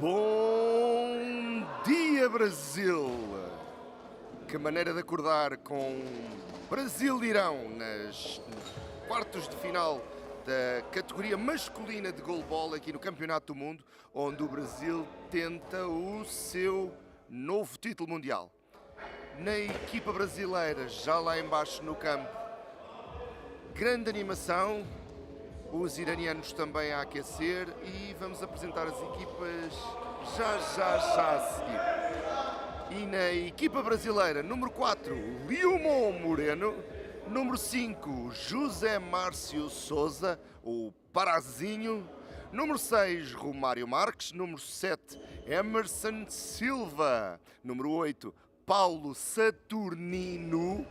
Bom dia, Brasil! Que maneira de acordar com Brasil-Irão nas quartos de final da categoria masculina de goalball aqui no Campeonato do Mundo, onde o Brasil tenta o seu novo título mundial. Na equipa brasileira, já lá embaixo no campo, grande animação, os iranianos também a aquecer e vamos apresentar as equipas já a seguir. E na equipa brasileira, número 4, Liumon Moreno, número 5, José Márcio Souza, o Parazinho, número 6, Romário Marques, número 7, Emerson Silva, número 8, Paulo Saturnino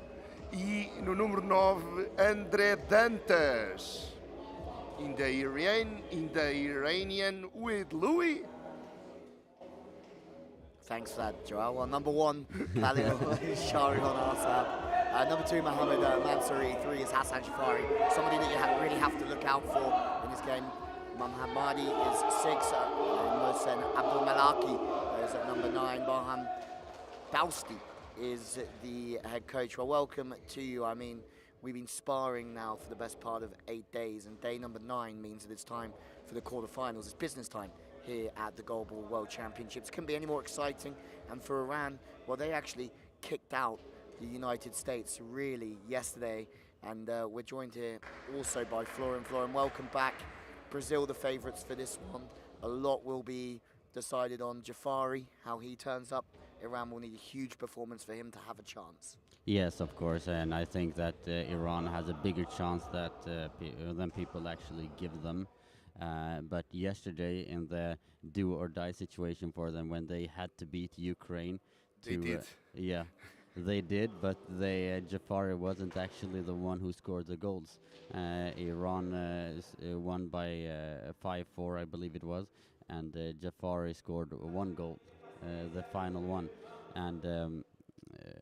e no número 9, André Dantas. In the Iranian with Louis. Thanks for that, Joel. Well, number 1, Khalil Shari on our side. Number 2, Mohammed Mansouri. 3 is Hassan Jafari. Somebody that you really have to look out for in this game. Mohammadi is 6. Mohsen Abdul Malaki is at number 9. Barham Bausti is the head coach. Well, welcome to you. I mean, we've been sparring now for the best part of 8 days, and day number 9 means that it's time for the quarterfinals. It's business time here at the GoalBall World Championships. Couldn't be any more exciting. And for Iran, well, they actually kicked out the United States really yesterday. And we're joined here also by Florin. Florin, welcome back. Brazil, the favourites for this one. A lot will be decided on Jafari, how he turns up. Iran will need a huge performance for him to have a chance. Yes, of course, and I think that Iran has a bigger chance that than people actually give them. But yesterday, in the do-or-die situation for them, when they had to beat Ukraine, They did. Yeah, they did, but Jafari wasn't actually the one who scored the goals. Iran won by 5-4, I believe it was, and Jafari scored 1 goal, the final one, and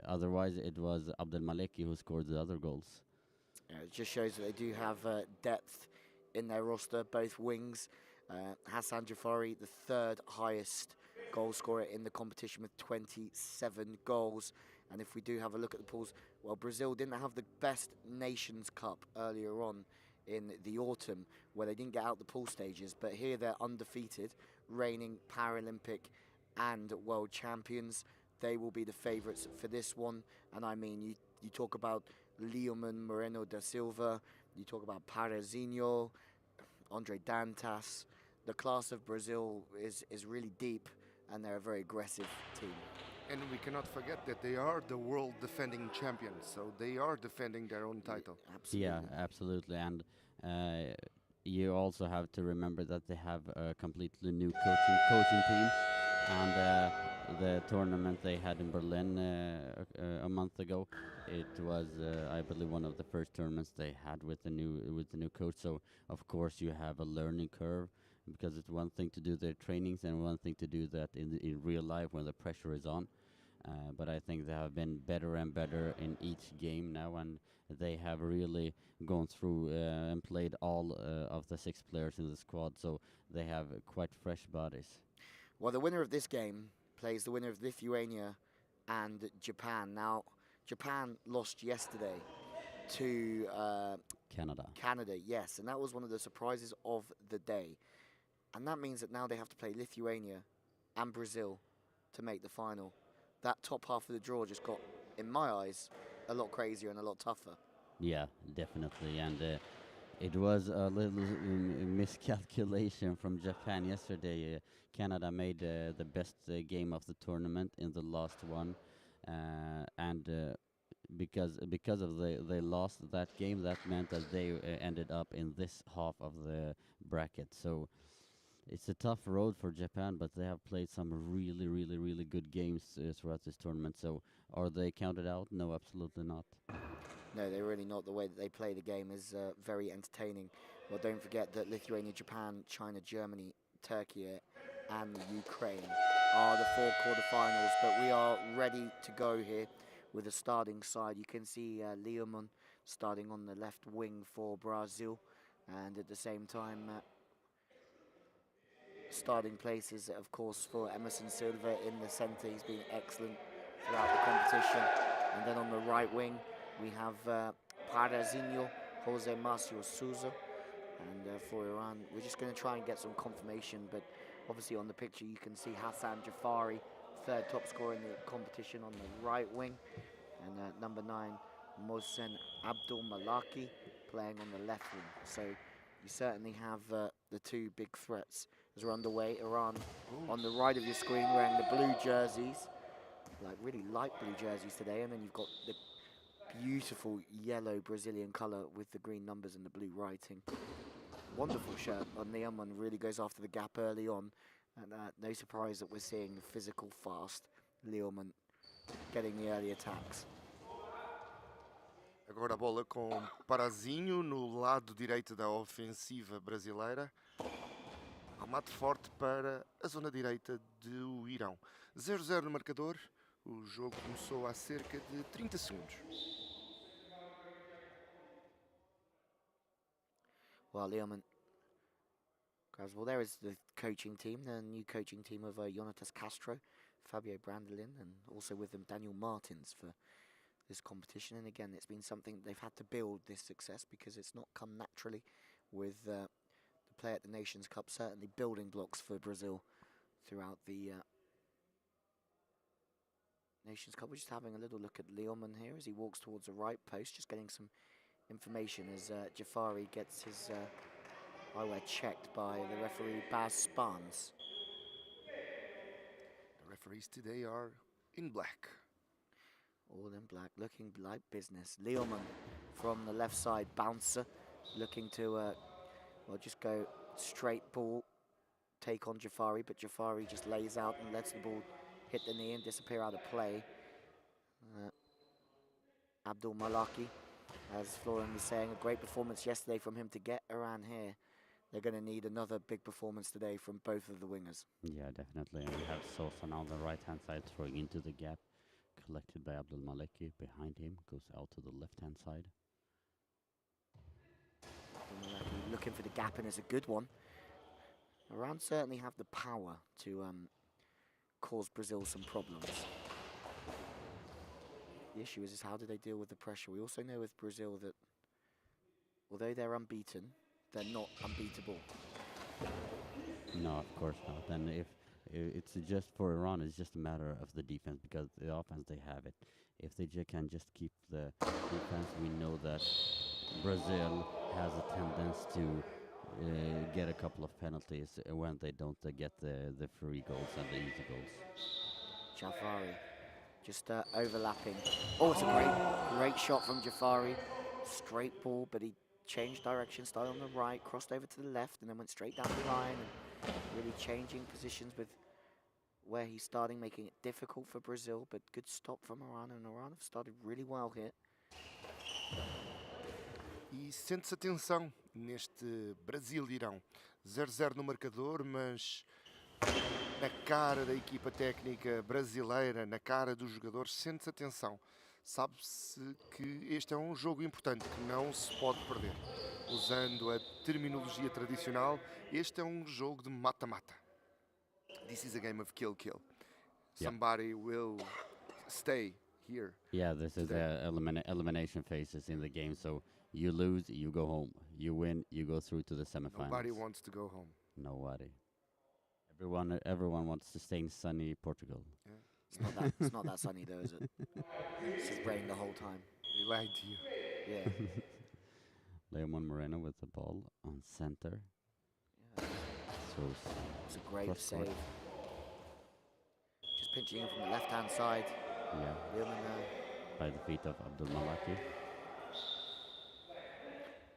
otherwise it was Abdel Maleki who scored the other goals. Yeah, it just shows that they do have depth in their roster, both wings. Hassan Jafari, the 3rd highest goal scorer in the competition with 27 goals. And if we do have a look at the pools, well, Brazil didn't have the best Nations Cup earlier on in the autumn, where they didn't get out the pool stages, but here they're undefeated, reigning Paralympic and world champions. They will be the favourites for this one. And I mean, you talk about Leoman Moreno da Silva, you talk about Parazinho, Andre Dantas. The class of Brazil is really deep, and they're a very aggressive team. And we cannot forget that they are the world defending champions, so they are defending their own title. Absolutely. Yeah, absolutely, and you also have to remember that they have a completely new coaching team, and the tournament they had in Berlin a month ago, it was I believe one of the first tournaments they had with the new coach. So of course you have a learning curve, because it's one thing to do their trainings and one thing to do that in real life when the pressure is on. But I think they have been better and better in each game now, and they have really gone through and played all of the 6 players in the squad, so they have quite fresh bodies. Well, the winner of this game plays the winner of Lithuania and Japan. Now, Japan lost yesterday to Canada, yes, and that was one of the surprises of the day. And that means that now they have to play Lithuania and Brazil to make the final. That top half of the draw just got, in my eyes, a lot crazier and a lot tougher. Yeah, definitely, and it was a little miscalculation from Japan yesterday. Canada made the best game of the tournament in the last one, and because of they lost that game, that meant that they ended up in this half of the bracket. So it's a tough road for Japan, but they have played some really good games throughout this tournament. So are they counted out? No, absolutely not. No, they're really not. The way that they play the game is very entertaining. Well, don't forget that Lithuania, Japan, China, Germany, Turkey, and Ukraine are the 4 quarterfinals. But we are ready to go here with the starting side. You can see Leoman starting on the left wing for Brazil, and at the same time starting places, of course, for Emerson Silva in the centre. He's been excellent throughout the competition. And then on the right wing, we have Parazinho, Jose Marcio Souza. And for Iran, we're just going to try and get some confirmation. But obviously on the picture, you can see Hassan Jafari, third top scorer in the competition on the right wing. And number 9, Mohsen Abdul Malaki, playing on the left wing. So you certainly have the two big threats as we're underway. Iran on the right of your screen wearing the blue jerseys, like really light blue jerseys today. And then you've got the beautiful yellow Brazilian colour with the green numbers and the blue writing. Wonderful shirt on Leoman, really goes after the gap early on. And no surprise that we're seeing the physical, fast Leoman getting the early attacks. Agora a bola com Parazinho no lado direito da ofensiva brasileira. Remate forte para a zona direita do Irão. 0-0 no marcador. O jogo começou há cerca de 30 segundos. Well, Leoman grabs, well, there is the coaching team, the new coaching team of Jonatas Castro, Fabio Brandelin, and also with them Daniel Martins for this competition. And again, it's been something they've had to build this success because it's not come naturally with the play at the Nations Cup, certainly building blocks for Brazil throughout the Nations Cup. We're just having a little look at Leoman here as he walks towards the right post, just getting some information as Jafari gets his eyewear checked by the referee Baz Spans. The referees today are in black. All in black, looking like business. Leoman from the left side, bouncer, looking to well, just go straight ball, take on Jafari, but Jafari just lays out and lets the ball hit the knee and disappear out of play. Abdul Malaki, as Florian was saying, a great performance yesterday from him to get around here. They're going to need another big performance today from both of the wingers. Yeah, definitely. And we have Sosan on the right-hand side throwing into the gap. Collected by Abdul Maleki. Behind him, goes out to the left-hand side. Abdul Maleki looking for the gap, and it's a good one. Iran certainly have the power to cause Brazil some problems. The issue is how do they deal with the pressure? We also know with Brazil that although they're unbeaten, they're not unbeatable. No, of course not. And if it's just for Iran, it's just a matter of the defense, because the offense, they have it. If they can just keep the defense, we know that Brazil has a tendency to get a couple of penalties when they don't get the free goals and the easy goals. Jafari just overlapping. Oh, it's a great shot from Jafari. Straight ball, but he changed direction, started on the right, crossed over to the left, and then went straight down the line. And really changing positions with where he's starting, making it difficult for Brazil, but good stop from Iran, and Iran have started really well here. E sente-se a tensão neste Brasil-Irão. 0-0 no marcador, mas na cara da equipa técnica brasileira, na cara dos jogadores, sente-se a tensão. Sabe-se que este é um jogo importante, que não se pode perder. Usando a terminologia tradicional, este é um jogo de mata-mata. This is a game of kill-kill. Yep. Somebody will stay here. Yeah, this is elimination phases in the game, so you lose, you go home. You win, you go through to the semifinals. Nobody wants to go home. Nobody. Everyone wants to stay in sunny Portugal. Yeah. It's not that sunny though, is it? It's just rain the whole time. We lied to you. Yeah. Leomon Moreno with the ball on center. Yeah. Throws. It's a great save. Just pinching in from the left-hand side. Yeah. By the feet of Abdul Malaki.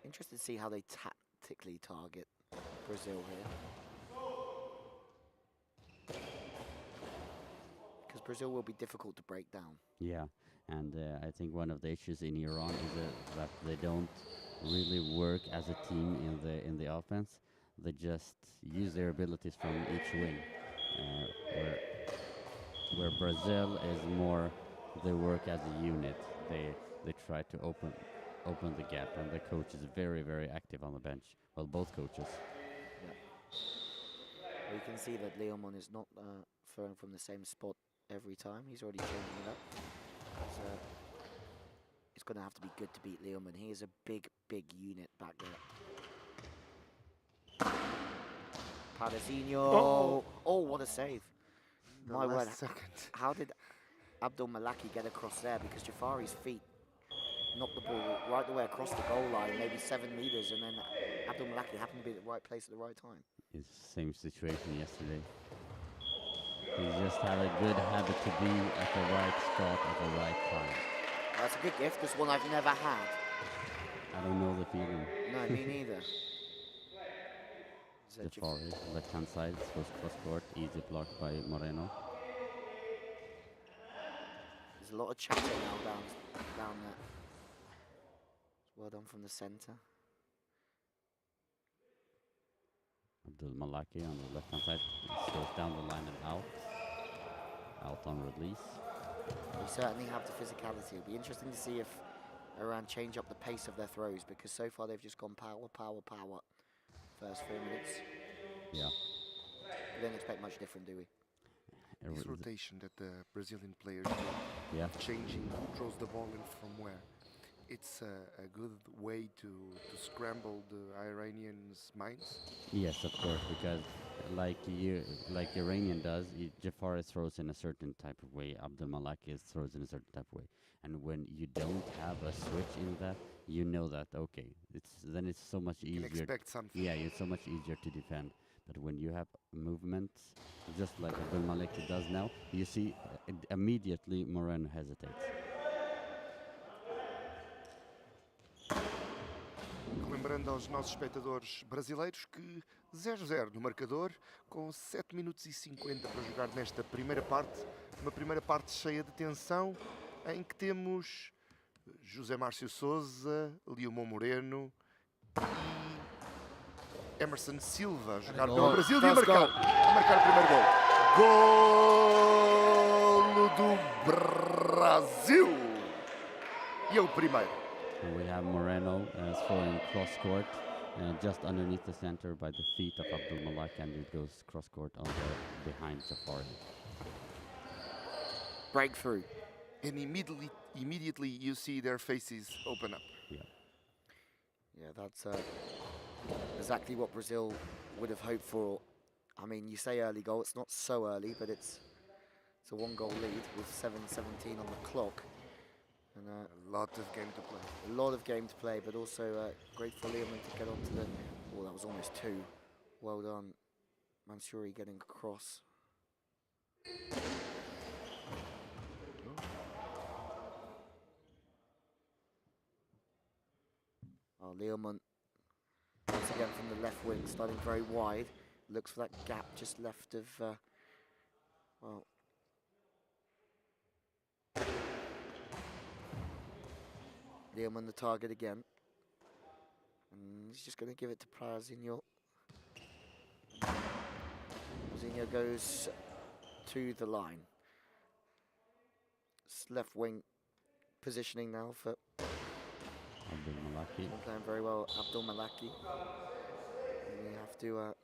Interested to see how they tactically target Brazil here. Because Brazil will be difficult to break down. Yeah, and I think one of the issues in Iran is that they don't really work as a team in the offense. They just use their abilities from each wing. Where Brazil is more, they work as a unit. They try to open the gap, and the coach is very, very active on the bench. Well, both coaches. Yeah. You can see that Leomon is not throwing from the same spot every time. He's already changing it up. So it's going to have to be good to beat Leomon. He is a big, big unit back there. Palazinho. Oh, what a save. My word. Second. How did Abdul Malaki get across there? Because Jafari's feet knocked the ball right the way across the goal line, maybe 7 meters, and then Abdul Malaki happened to be at the right place at the right time. It's the same situation yesterday. He just had a good habit to be at the right spot at the right time. That's a good gift. This one I've never had. I don't know the feeling. No, me neither. Jafari, left-hand side, goes cross-court, easy block by Moreno. There's a lot of chatter now down there. Well done from the centre. Abdul Malaki on the left-hand side, goes down the line and out. Out on release. They certainly have the physicality. It'll be interesting to see if Iran change up the pace of their throws, because so far they've just gone power, power, power. First 4 minutes. Yeah. We don't expect much different, do we? This rotation that the Brazilian players do, yeah. changing who throws the ball in from where. It's a good way to scramble the Iranians' minds. Yes, of course, because like Iranian does, Jafari throws in a certain type of way, Abdul Malaki throws in a certain type of way. And when you don't have a switch in that, you know that, okay, then it's so much easier. You can expect something. Yeah, it's so much easier to defend. But when you have movements, just like Abdul Malaki does now, you see immediately Moreno hesitates. Lembrando aos nossos espectadores brasileiros que 0-0 no marcador, com 7 minutos e 50 para jogar nesta primeira parte. Uma primeira parte cheia de tensão, em que temos José Márcio Souza, Leomon Moreno e Emerson Silva a jogar pelo Brasil e a marcar o primeiro gol. Golo do Brasil! E é o primeiro. We have Moreno throwing cross-court just underneath the center by the feet of Abdul Malaki, and it goes cross-court on the behind Jafari. Breakthrough. And immediately you see their faces open up. Yeah. Yeah, that's exactly what Brazil would have hoped for. I mean, you say early goal, it's not so early, but it's a 1-goal lead with 7:17 on the clock. And a lot of game to play. A lot of game to play, but also great for Leomon to get onto the... Oh, that was almost 2. Well done. Mansouri getting across. Oh, Leomon, once again from the left wing, starting very wide. Looks for that gap just left of... well... Leomon the target again. And he's just going to give it to Palazinho. Palazinho goes to the line. It's left wing positioning now for Abdul Malaki. Playing very well, Abdul Malaki. And we have to...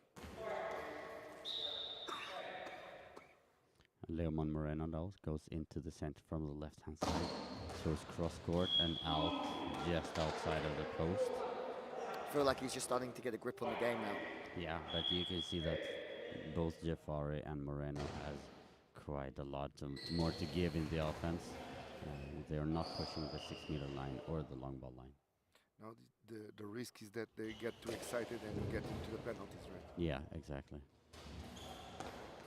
Leomon Moreno though goes into the center from the left-hand side. Throws cross-court and out, just outside of the post. I feel like he's just starting to get a grip on the game now. Yeah, but you can see that both Jafari and Moreno has quite a lot more to give in the offense. They are not pushing the 6-meter line or the long ball line. Now the risk is that they get too excited and get into the penalties, right? Yeah, exactly.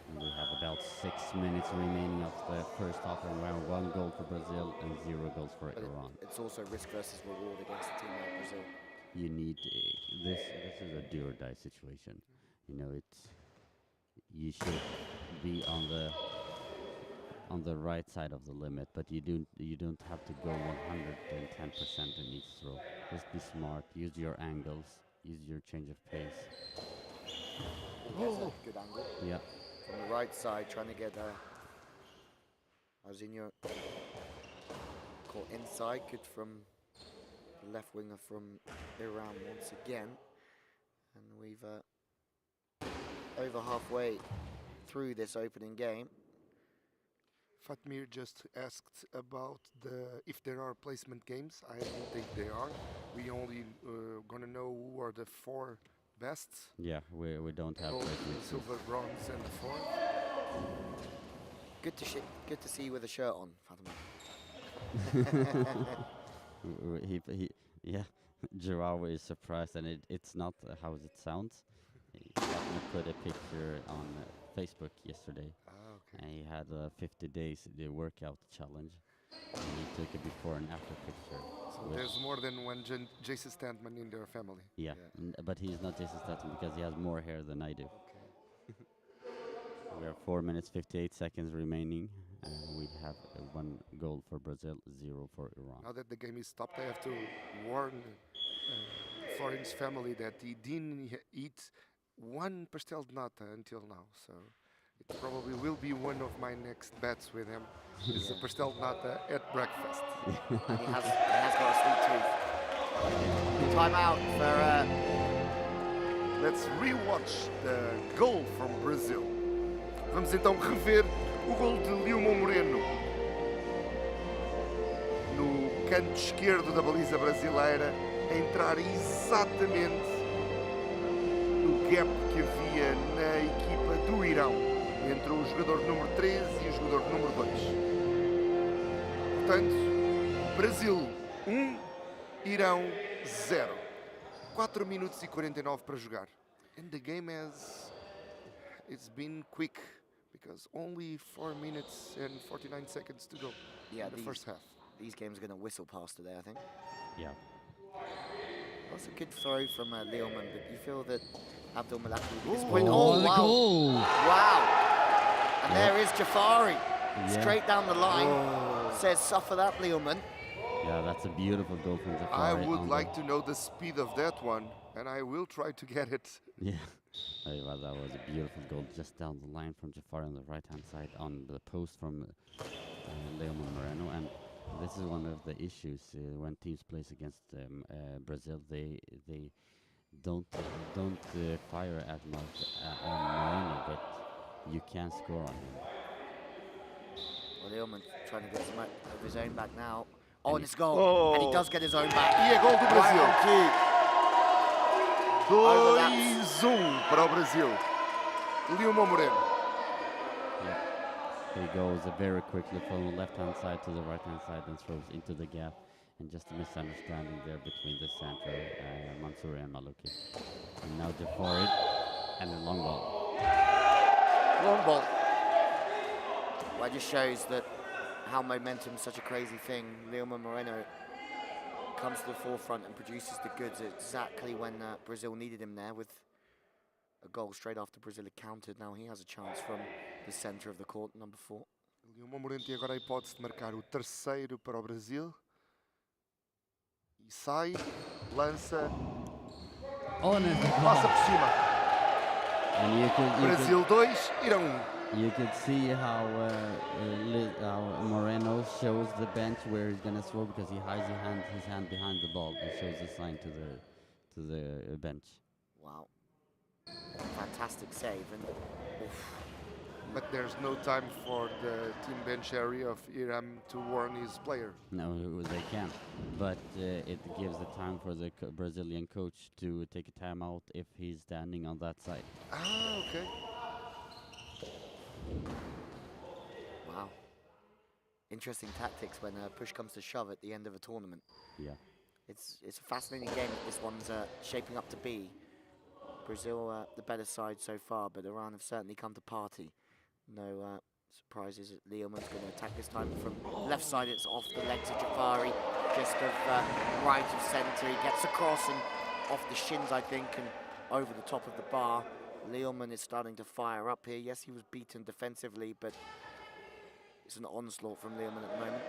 And we have about 6 minutes remaining of the first half, and around 1 goal for Brazil and 0 goals for Iran. It's also risk versus reward against a team like Brazil. You need this is a do or die situation. You know, you should be on the right side of the limit, but you don't have to go 110% in each throw. Just be smart, use your angles, use your change of pace. Oh. Good angle. Yeah. From the right side, trying to get Palazinho caught inside. Good from the left winger from Iran once again. And we've over halfway through this opening game. Fatmir just asked about if there are placement games. I don't think there are. We only gonna know who are the 4 best. Yeah, we don't have Gold, placement. silver, bronze, and the 4. Good to see you with a shirt on, Fatima. Yeah, Joao is surprised, and it's not how it sounds. He put a picture on Facebook yesterday. Okay. And he had 50 days the workout challenge, and he took a before and after picture. So there's more than one Jason Statham in their family. Yeah, but he's not Jason Statham because he has more hair than I do. Okay. We have 4 minutes 58 seconds remaining, and we have 1 goal for Brazil, 0 for Iran. Now that the game is stopped, I have to warn Florence's family that he didn't eat 1 pastel de nata until now. So it probably will be one of my next bets with him. Is a pastel de nata at breakfast. he has got a sweet tooth. Time out for... Let's rewatch the goal from Brazil. Vamos então rever o gol de Leomon Moreno. No canto esquerdo da baliza brasileira, a entrar exatamente no gap que havia na equipa do Irão, entre o jogador número 13 e o jogador número 2. Portanto, Brasil 1, Irão 0. 4 minutos e 49 para jogar. And the game it's been quick because only 4 minutes and 49 seconds to go in the first half. These games are going to whistle past today, I think. Yeah. That's a good throw from Leomon, but you feel that Abdul Malaki will be disappointed. Oh, wow. goal! Wow! And there is Jafari, Yeah. straight down the line. Says, suffer that, Leomon. Yeah, that's a beautiful goal from Jafari. I would like to know the speed of that one, and I will try to get it. Yeah, well, that was a beautiful goal just down the line from Jafari on the right-hand side on the post from Leomon Moreno. And this is one of the issues when teams plays against Brazil. They don't fire as much on Moreno, but you can score on him. Well, Leomon trying to get some of his own back now. Oh, and it's goal. Oh. And he does get his own back. E é gol do Brasil. Right on cue. 2-1 para o Brasil. Leomon Moreno. Yeah. He goes very quickly from the left-hand side to the right-hand side and throws into the gap. And just a misunderstanding there between the center, Mansouri and Maluki. And now Jafari and a long ball. Long ball. Well, it just shows that how momentum is such a crazy thing. Leomon Moreno comes to the forefront and produces the goods exactly when Brazil needed him there, with a goal straight after Brazil had countered. Now he has a chance from the center of the court, number 4. Leomon Moreno tem agora a hipótese de marcar o terceiro para o Brasil. E sai, lança, passa por cima. And you Brasil 2, Irão 1. You could see how Moreno shows the bench where he's gonna throw, because he hides his hand behind the ball and shows a sign to the bench. Wow. Fantastic save. And But there's no time for the team bench area of Iran to warn his player. No, they can't. But it gives the time for the Brazilian coach to take a timeout if he's standing on that side. Ah, okay. wow. Interesting tactics when push comes to shove at the end of a tournament. Yeah. It's a fascinating game that this one's shaping up to be. Brazil the better side so far, but Iran have certainly come to party. No surprises. Leomon's going to attack this time from left side. It's off the legs of Jafari, just of right of centre. He gets across and off the shins, I think, and over the top of the bar. Leomon is starting to fire up here. Yes, he was beaten defensively, but it's an onslaught from Leomon at the moment.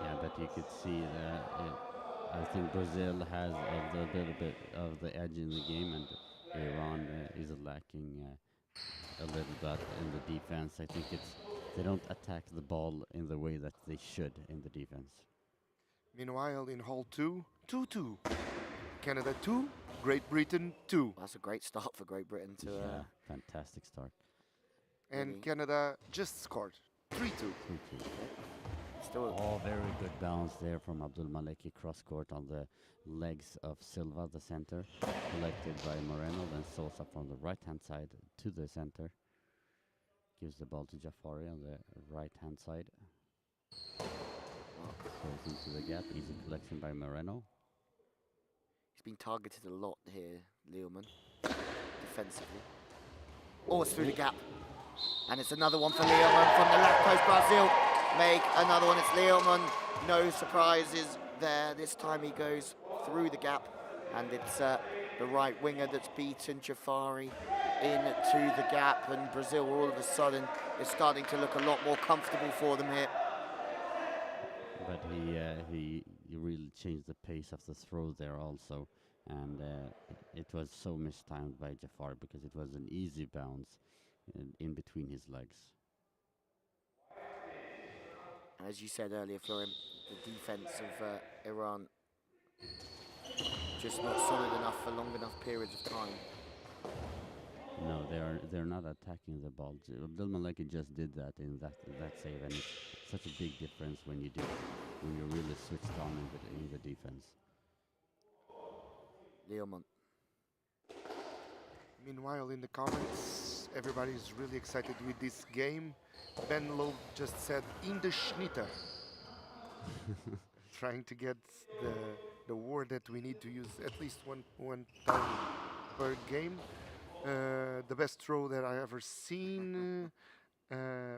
Yeah, but you could see that I think Brazil has a little bit of the edge in the game, and Iran is lacking a little bit in the defense. I think they don't attack the ball in the way that they should in the defense. Meanwhile, in hole 2, 2-2. Canada 2, Great Britain 2. That's a great start for Great Britain to. Yeah, fantastic start. And Really? Canada just scored 3-2. 3-2. Still. Oh, very good bounce there from Abdul Maleki, cross court on the legs of Silva, the center, collected by Moreno, then Sosa from the right hand side to the center. Gives the ball to Jafari on the right hand side. Goes into the gap, easy collection by Moreno. He's been targeted a lot here, Leoman, defensively. Oh, it's through the gap. And it's another one for Leoman from the left post. Brazil make another one. It's Leoman. No surprises there. This time he goes through the gap. And it's the right winger that's beaten Jafari into the gap. And Brazil all of a sudden is starting to look a lot more comfortable for them here. But he really changed the pace of the throw there also. And it was so mistimed by Jafar because it was an easy bounce in between his legs. And as you said earlier, Florian, the defense of Iran just not solid enough for long enough periods of time. No, they're not attacking the ball. Abdul Maleki just did that in that save, and it's such a big difference when you really switched on in the defense. Leoman. Meanwhile, in the comments, everybody's really excited with this game. Ben Lowe just said, in the Schnitter. Trying to get the word that we need to use at least one time per game. The best throw that I ever seen.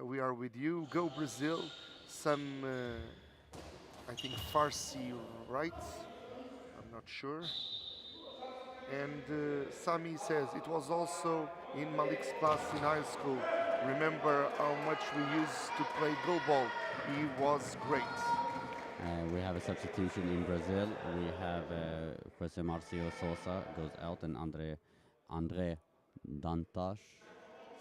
We are with you. Go Brazil. Some, I think, Farsi right. I'm not sure. And Sami says, it was also in Malik's class in high school. Remember how much we used to play GoalBall. He was great. We have a substitution in Brazil. We have Jose Marcio Sosa goes out and Andre Dantas.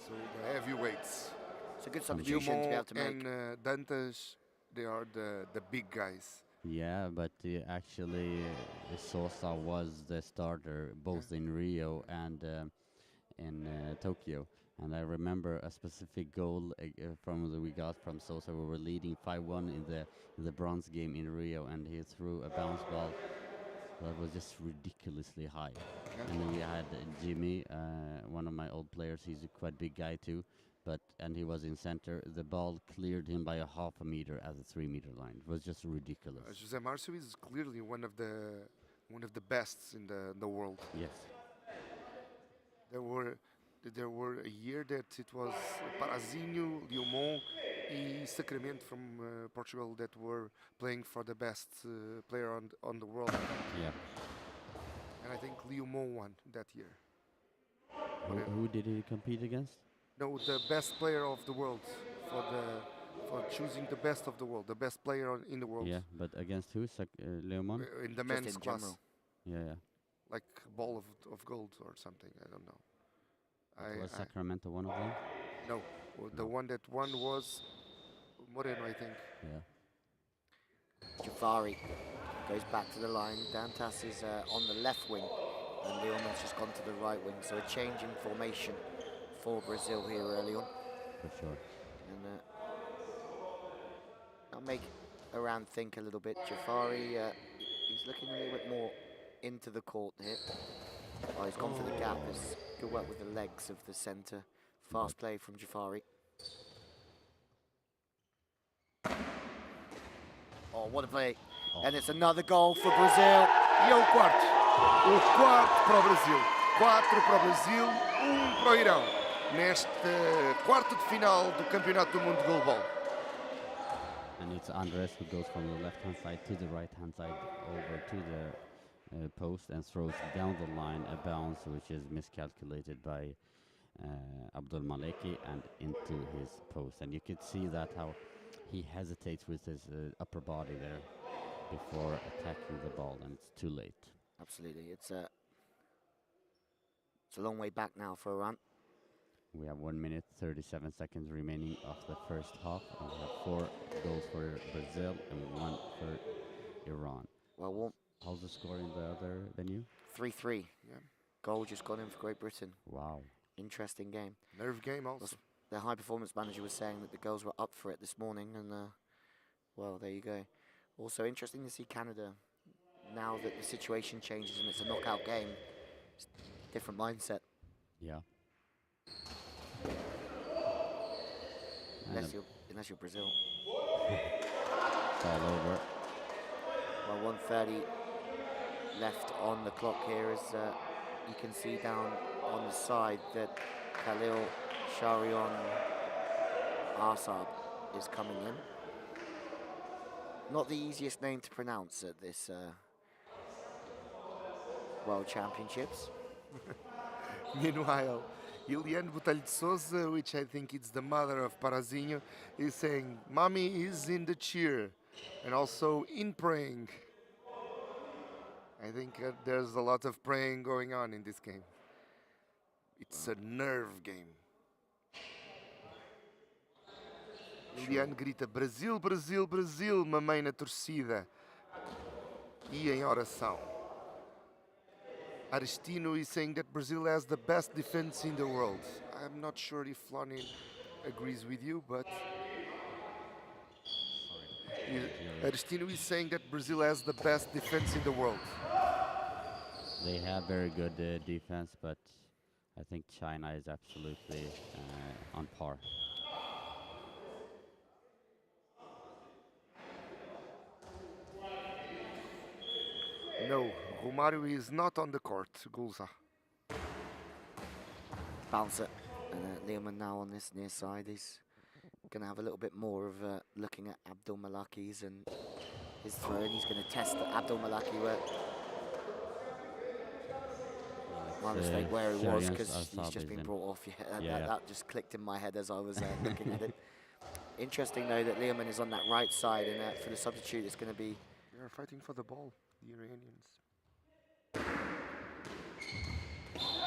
So the heavyweights. It's a good substitution to be able to make. And Dantas, they are the big guys. Yeah, but actually Sosa was the starter both in Rio and in Tokyo. And I remember a specific goal we got from Sosa. We were leading 5-1 in the bronze game in Rio, and he threw a bounce ball that was just ridiculously high. And then we had Jimmy, one of my old players. He's a quite big guy too. And he was in center. The ball cleared him by a half a meter at the 3 meter line. It was just ridiculous. Jose Marcio is clearly one of the best in the world. Yes. There were a year that it was Parazinho, Leomon, and Sacramento from Portugal that were playing for the best player on the world. Yeah. And I think Leomon won that year. Who did he compete against? No, the best player of the world for choosing the best of the world, the best player in the world. Yeah, but against who? Leomon? In the men's in class. general. Yeah. Like ball of gold or something. I don't know. Was Sacramento one of them? No, the one that won was Moreno, I think. Yeah. Jafari goes back to the line. Dantas is on the left wing, and Leoman's just gone to the right wing. So a change in formation for Brazil here early on. For sure. And I'll make Iran think a little bit. Jafari, he's looking a little bit more into the court here. Oh, he's gone for the gap. It's good work with the legs of the centre. Fast play from Jafari. Oh, what a play. Oh. And it's another goal for Brazil. E é o quarto. O quarto para o Brasil. 4 para o Brasil, para o Irão. Neste quarto de final do Campeonato do Mundo de GoalBall. And it's Andres who goes from the left-hand side to the right-hand side over to the post and throws down the line a bounce which is miscalculated by Abdul Maleki and into his post. And you could see that how he hesitates with his upper body there before attacking the ball, and it's too late. Absolutely. It's a long way back now for Iran. We have 1 minute, 37 seconds remaining of the first half. And we have 4 goals for Brazil and 1 for Iran. Well, How's the score in the other venue? 3-3. Yeah. Goal just gone in for Great Britain. Wow. Interesting game. Nerve game also. The high performance manager was saying that the girls were up for it this morning, and well, there you go. Also interesting to see Canada, now that the situation changes and it's a knockout game, it's a different mindset. Yeah. Unless you're Brazil. It's all over. Well, 1:30 left on the clock here, as you can see down on the side that Khalil Sharion Arsab is coming in. Not the easiest name to pronounce at this World Championships. Meanwhile, Iliane Botelho de Souza, which I think is the mother of Parazinho, is saying, "Mommy is in the cheer," and also in praying. I think there's a lot of praying going on in this game. It's a nerve game. Iliane grita, "Brasil, Brasil, Brasil", mamãe na torcida. E em oração. Aristino is saying that Brazil has the best defense in the world. I'm not sure if Flonny agrees with you, but Aristino is saying that Brazil has the best defense in the world. They have very good defense, but I think China is absolutely on par. No, Romário is not on the court, Gulza. Bouncer. And Leoman now on this near side. He's going to have a little bit more of looking at Abdul Malaki's and his throw. And he's going to test Abdul Malaki where my mistake where he was, because he's just been brought off. That just clicked in my head as I was looking at it. Interesting though that Leoman is on that right side, and for the substitute it's going to be... They are fighting for the ball, the Iranians.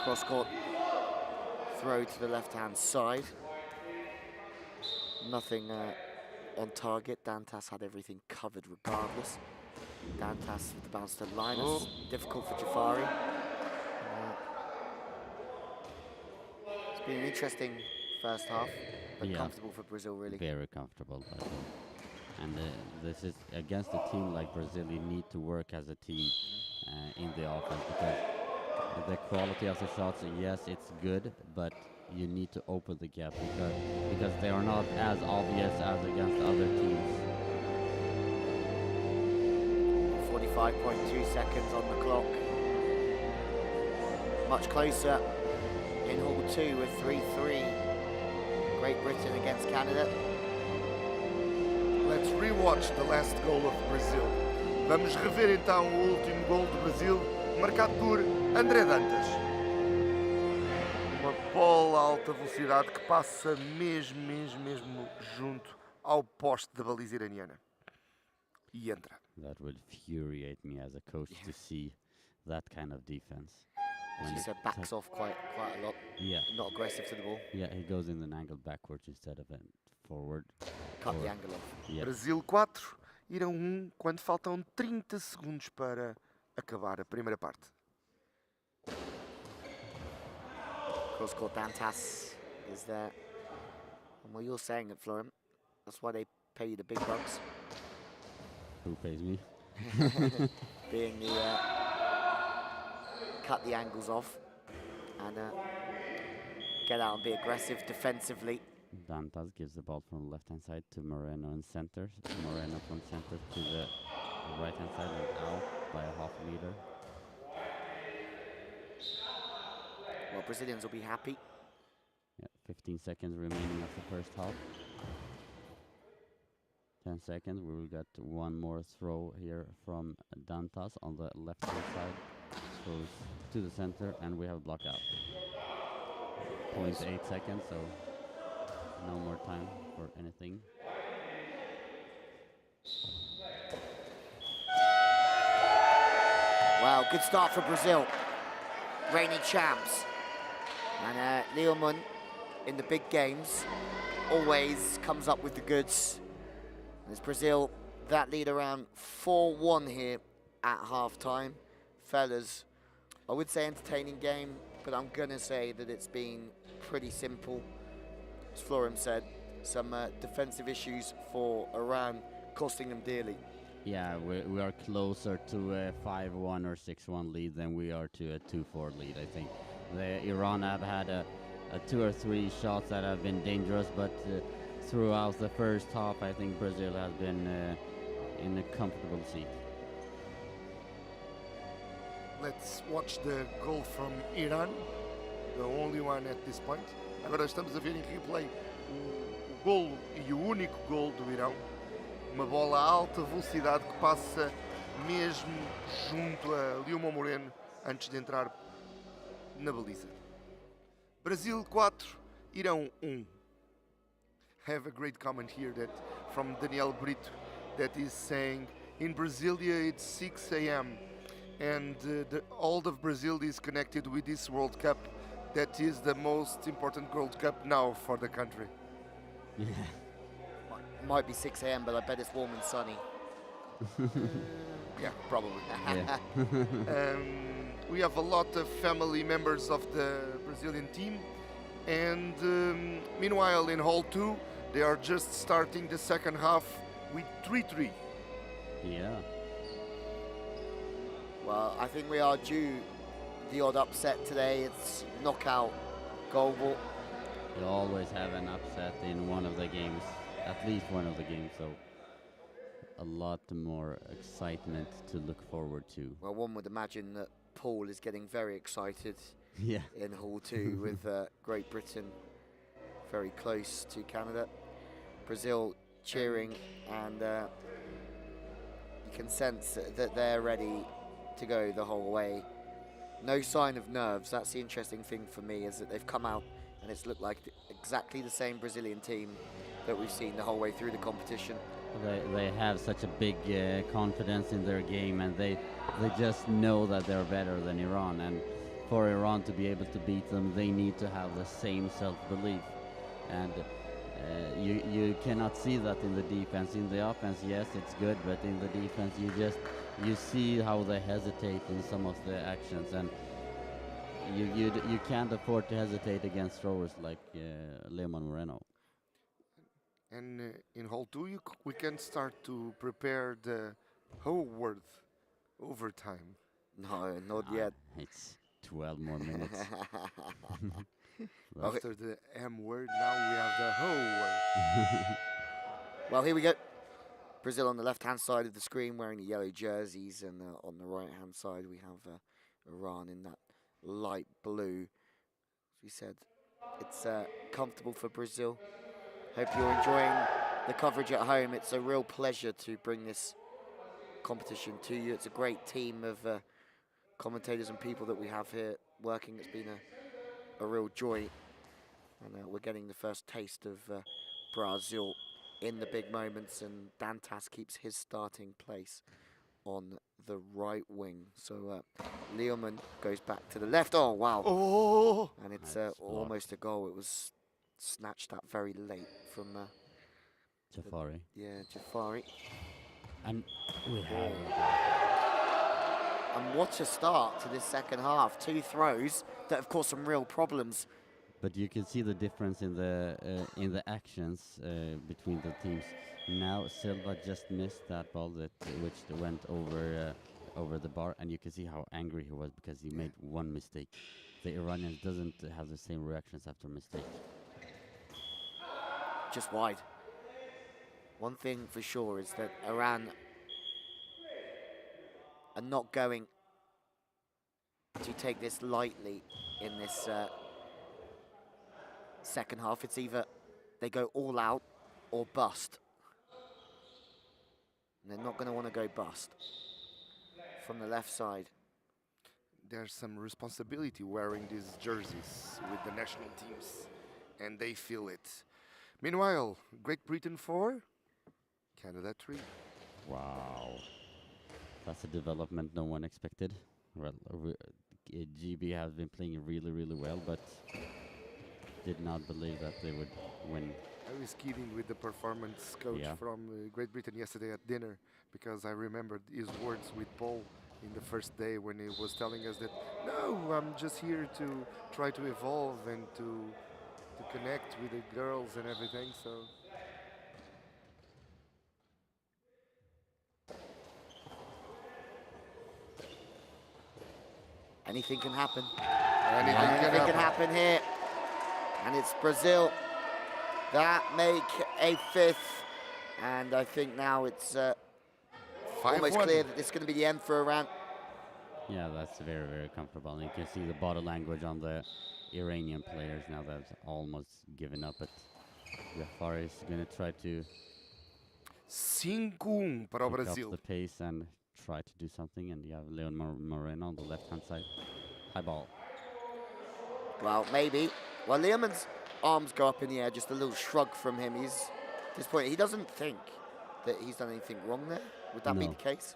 Cross court throw to the left-hand side. Nothing on target. Dantas had everything covered regardless. Dantas with the bounce to Linus. Difficult for Jafari. It's been an interesting first half, but comfortable for Brazil, really. Very comfortable, I think. And this is against a team like Brazil. You need to work as a team in the offense, because the quality of the shots, yes, it's good, but you need to open the gap because they are not as obvious as against other teams. 45.2 seconds on the clock. Much closer in Hall 2 with 3-3. Great Britain against Canada. Let's rewatch the last goal of Brazil. Vamos rever então o último gol do Brasil, marcado por André Dantas. Uma bola a alta velocidade que passa mesmo junto ao poste da baliza iraniana. E entra. That would infuriate me as a coach to see that kind of defense. She said backs off quite a lot. Yeah. Not aggressive to the ball. Yeah, he goes in an angle backwards instead of forward. Cut the angle off. Yeah. Brasil 4, Irão 1, quando faltam 30 segundos para acabar a primeira parte. Cross-court Dantas is there. And what you're saying it, Florent, that's why they pay you the big bucks. Who pays me? Being the cut the angles off and get out and be aggressive defensively. Dantas gives the ball from the left-hand side to Moreno in center. Moreno from center to the right-hand side and out by a half meter. Well, Brazilians will be happy. Yeah, 15 seconds remaining of the first half. 10 seconds, we will get one more throw here from Dantas on the left-hand side. Throws to the center, and we have a block out. 0.8 seconds, so no more time for anything. Wow, good start for Brazil. Reigning champs. And Leoman, in the big games, always comes up with the goods. As Brazil, that lead around 4-1 here at half-time. Fellas, I would say entertaining game, but I'm going to say that it's been pretty simple. As Florim said, some defensive issues for Iran costing them dearly. Yeah, we are closer to a 5-1 or 6-1 lead than we are to a 2-4 lead, I think. Iran have had a 2 or 3 shots that have been dangerous, but throughout the first half, I think Brazil has been in a comfortable seat. Let's watch the goal from Iran, the only one at this point. Agora estamos a ver em replay o golo e o único gol do Irão. Uma bola a alta velocidade que passa mesmo junto a Liuma Moreno antes de entrar na baliza. Brasil 4, Irão 1. I have a great comment here that from Daniel Brito that is saying in Brasilia it's 6 a.m. and all of Brazil is connected with this World Cup. That is the most important World Cup now for the country. Yeah. Might be 6 a.m., but I bet it's warm and sunny. Yeah, probably. Yeah. We have a lot of family members of the Brazilian team, and meanwhile in Hall 2 they are just starting the second half with 3-3. Yeah. Well, I think we are due the odd upset today. It's knockout GoalBall. You always have an upset in one of the games, at least one of the games, so a lot more excitement to look forward to. Well, one would imagine that Paul is getting very excited Yeah. in Hall 2 with Great Britain very close to Canada. Brazil cheering, and you can sense that they're ready to go the whole way. No sign of nerves. That's the interesting thing for me, is that they've come out and it's looked like exactly the same Brazilian team that we've seen the whole way through the competition. They have such a big confidence in their game, and they just know that they're better than Iran, and for Iran to be able to beat them, they need to have the same self-belief, and you cannot see that in the defense. In the offense, yes, it's good, but in the defense, you see how they hesitate in some of the actions, and you can't afford to hesitate against throwers like Leomon Moreno. And in Hall 2 we can start to prepare the Howard overtime. No, not yet. It's 12 more minutes. After the M word, now we have the Howard. Well, here we go. Brazil on the left-hand side of the screen wearing the yellow jerseys, and on the right-hand side we have Iran in that light blue. As we said, it's comfortable for Brazil. Hope you're enjoying the coverage at home. It's a real pleasure to bring this competition to you. It's a great team of commentators and people that we have here working. It's been a real joy, and we're getting the first taste of Brazil in the big moments, and Dantas keeps his starting place on the right wing. So Leoman goes back to the left. Oh, wow. Oh! And it's blocked. almost a goal. It was snatched up very late from Jafari. Jafari. And we have... And what a start to this second half. 2 throws that have caused some real problems. But you can see the difference in the actions between the teams. Now Silva just missed that ball which went over the bar, and you can see how angry he was because he made one mistake. The Iranians doesn't have the same reactions after mistakes. Just wide. One thing for sure is that Iran are not going to take this lightly in this second half. It's either they go all out or bust. And they're not going to want to go bust. From the left side. There's some responsibility wearing these jerseys with the national teams, and they feel it. Meanwhile, Great Britain 4, Canada 3. Wow. That's a development no one expected. Well, GB has been playing really, really well, but did not believe that they would win. I was kidding with the performance coach from Great Britain yesterday at dinner, because I remembered his words with Paul in the first day when he was telling us that, no, I'm just here to try to evolve and to connect with the girls and everything. So anything can happen. anything Can happen here. And it's Brazil that make a 5th. And I think now it's almost 5-1. clear that this is going to be the end for Iran. Yeah, that's very, very comfortable. And you can see the body language on the Iranian players now that's almost given up. But Jafari is going to try to 5-1 para o pick up Brasil. the pace and try to do something. And you have Leon Moreno on the left-hand side. High ball. Well, maybe. Well, Leoman's arms go up in the air, just a little shrug from him. He's, at this point, he doesn't think that he's done anything wrong there. Would that be No. the case?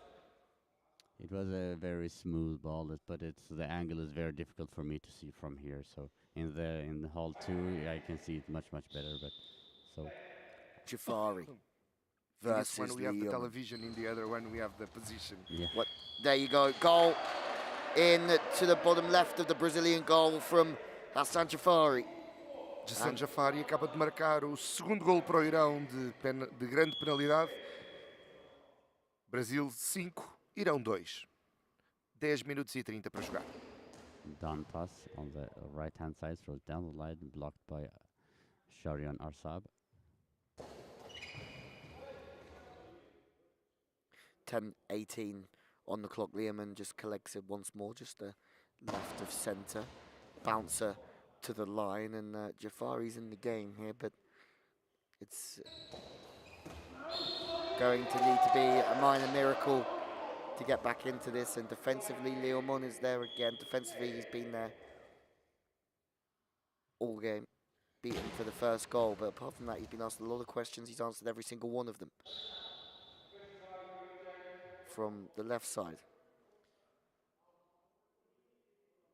It was a very smooth ball, but the angle is very difficult for me to see from here. So in the hall 2, I can see it much better. But so Jafari In this versus one we have the Leoman. television, in the other one we have the position. yeah, There you go. Goal in to the bottom left of the Brazilian goal from Hassan Jafari. Hassan Jafari acaba de marcar o segundo gol para o Irão de grande penalidade. Brasil 5, Irão 2. 10 minutos e 30 para jogar. Dantas on the right-hand side throws down the line, blocked by Sharian Arsab. 10:18 on the clock. Leoman just collects it once more, just the left of centre. Bouncer to the line, and Jafari's in the game here, but it's going to need to be a minor miracle to get back into this. And defensively, Leomon is there again. Defensively, he's been there all game, beaten for the first goal, but apart from that, he's been asked a lot of questions. He's answered every single one of them from the left side.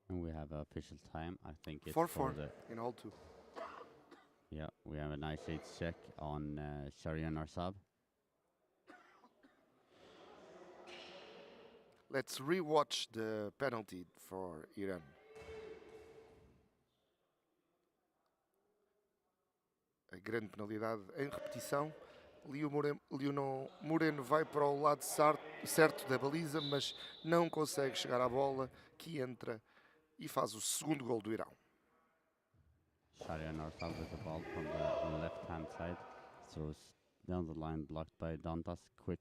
And we have official time. I think it's 4-4 for the in all 2. yeah. We have a nice 8 check on Sharian Arsab. Let's rewatch the penalty for Iran. A grande penalidade em repetição. Leonor Moreno vai para o lado certo da baliza, mas não consegue chegar à bola, que entra e faz o segundo gol do Irão. Sharian Arsab with the ball from the left-hand side. Throws down the line, blocked by Dantas. Quick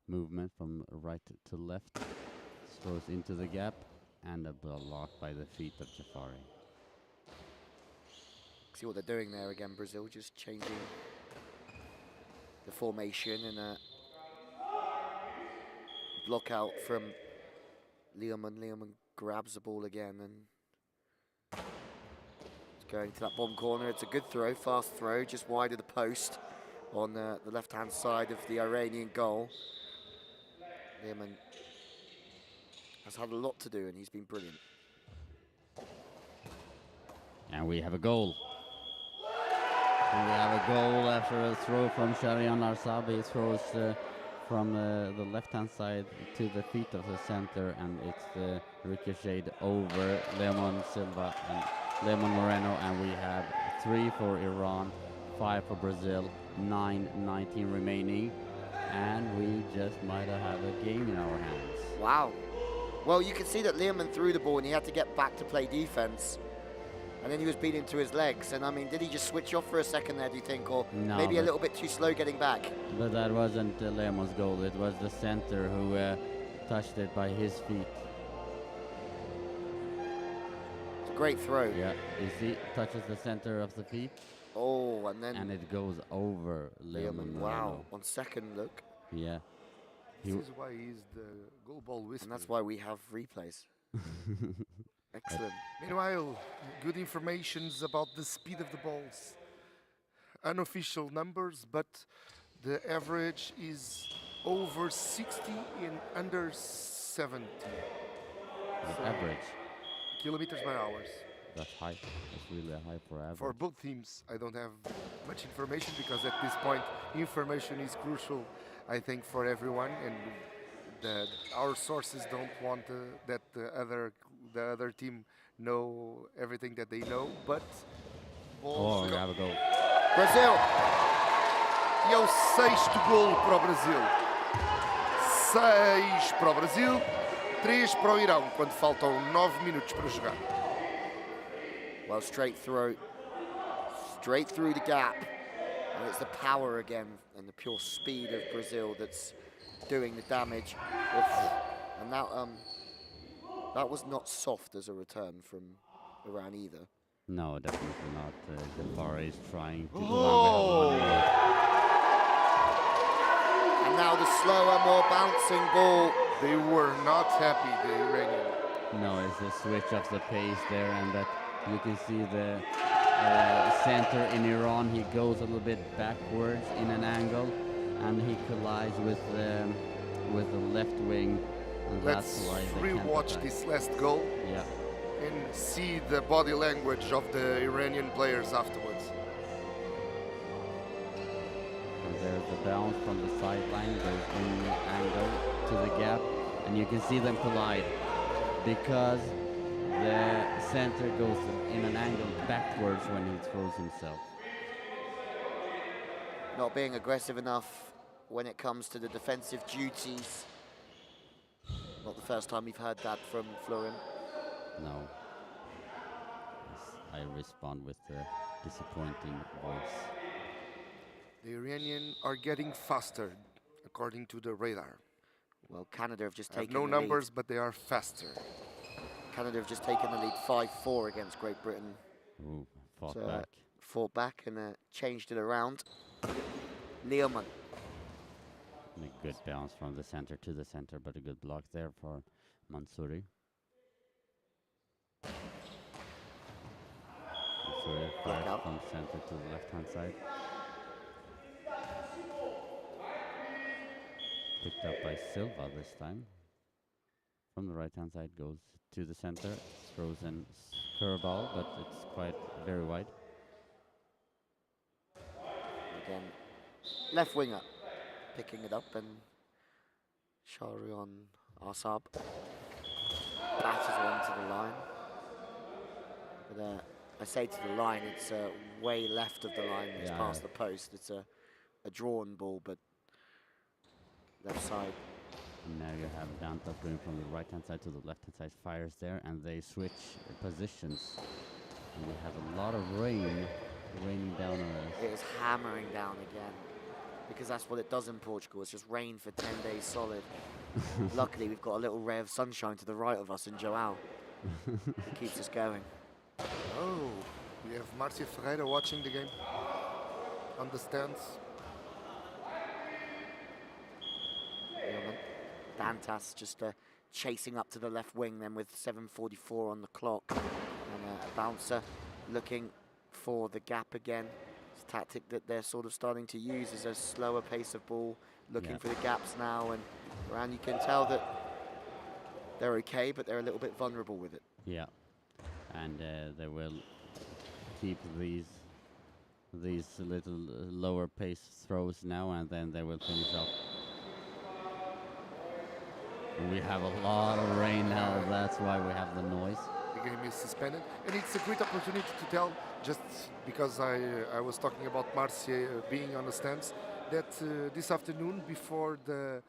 movement from right to left. Throws into the gap, and a block by the feet of Jafari. See what they're doing there again, Brazil, just changing the formation, and a block out from Leoman. Leoman grabs the ball again, and it's going to that bottom corner. It's a good throw, fast throw, just wide of the post on the left-hand side of the Iranian goal. Leoman has had a lot to do, and he's been brilliant. And we have a goal. And we have a goal after a throw from Sharian Arsab. He throws from the left-hand side to the feet of the center, and it's ricocheted over Leomon Silva and Leomon Moreno, and we have 3 for Iran, 5 for Brazil, 9:19 remaining, and we just might have a game in our hands. Wow. Well, you can see that Leoman threw the ball and he had to get back to play defense. And then he was beaten to his legs. And I mean, did he just switch off for a second there, do you think? Or No, maybe a but- little bit too slow getting back? But that wasn't Leomon's goal. It was the center who touched it by his feet. It's a great throw. Yeah, you see, touches the center of the feet, Oh, and then and it goes over Leomon. Leoman, wow. On second look. Yeah. This is why he's the GoalBall whisperer. And that's why we have replays. Excellent. Meanwhile, good informations about the speed of the balls. Unofficial numbers, but the average is over 60 and under 70 The average. kilometers per hour. That's high. That's really high for average. For both teams, I don't have much information because at this point, information is crucial, I think, for everyone. And our sources don't want that the other team know everything that they know, but Oh, we have a goal. Brazil. E é o 6º golo para o Brasil. 6 para o Brasil, 3 para o Irão, quando faltam 9 minutos para jogar. Well, straight through the gap. And it's the power again and the pure speed of Brazil that's doing the damage. And that was not soft as a return from Iran either. No, definitely not. The Far East trying to. Oh! And now the slower, more bouncing ball. They were not happy, the Iranian. No, it's a switch of the pace there, and that you can see the center in Iran. He goes a little bit backwards in an angle, and he collides with the left wing. And Let's that's why they can't rewatch attack. this last goal Yeah. and see the body language of the Iranian players afterwards. And there's the bounce from the sideline. There's the angle to the gap, and you can see them collide because the center goes in an angle backwards when he throws himself. Not being aggressive enough when it comes to the defensive duties. Not the first time we've heard that from Florin. No. Yes, I respond with the disappointing voice. The Iranian are getting faster, according to the radar. Well, Canada have just I have taken no the numbers, but they are faster. lead. Canada have just taken the lead 5-4 against Great Britain. Ooh, fought So, back. fought back and changed it around. Leoman. And a good bounce from the center to the center, but a good block there for Mansouri. Mansouri Block fires out. from center to the left-hand side. Picked up by Silva this time. From the right-hand side goes to the center, throws in curveball, but it's quite very wide. Again, left winger picking it up, and Shahrion Arsab batters one to the line. But I say to the line, it's way left of the line. It's Yeah. past the post. It's a drawn ball, but left side. And now you have Danta going from the right-hand side to the left-hand side, fires there, and they switch positions. And we have a lot of rain raining down on us. It is hammering down again, because that's what it does in Portugal. It's just rain for 10 days solid. Luckily, we've got a little ray of sunshine to the right of us in Joao. It keeps us going. Oh, we have Marcia Ferreira watching the game on the stands. Dantas just chasing up to the left wing then with 7:44 on the clock. And a bouncer looking for the gap again. It's a tactic that they're sort of starting to use, is a slower pace of ball, looking for the gaps now. And Iran, you can tell that they're okay, but they're a little bit vulnerable with it. Yeah, and they will keep these little lower pace throws now, and then they will finish up. We have a lot of rain now, that's why we have the noise. The game is suspended, and it's a great opportunity to tell, just because I was talking about Marcia being on the stands, that this afternoon before the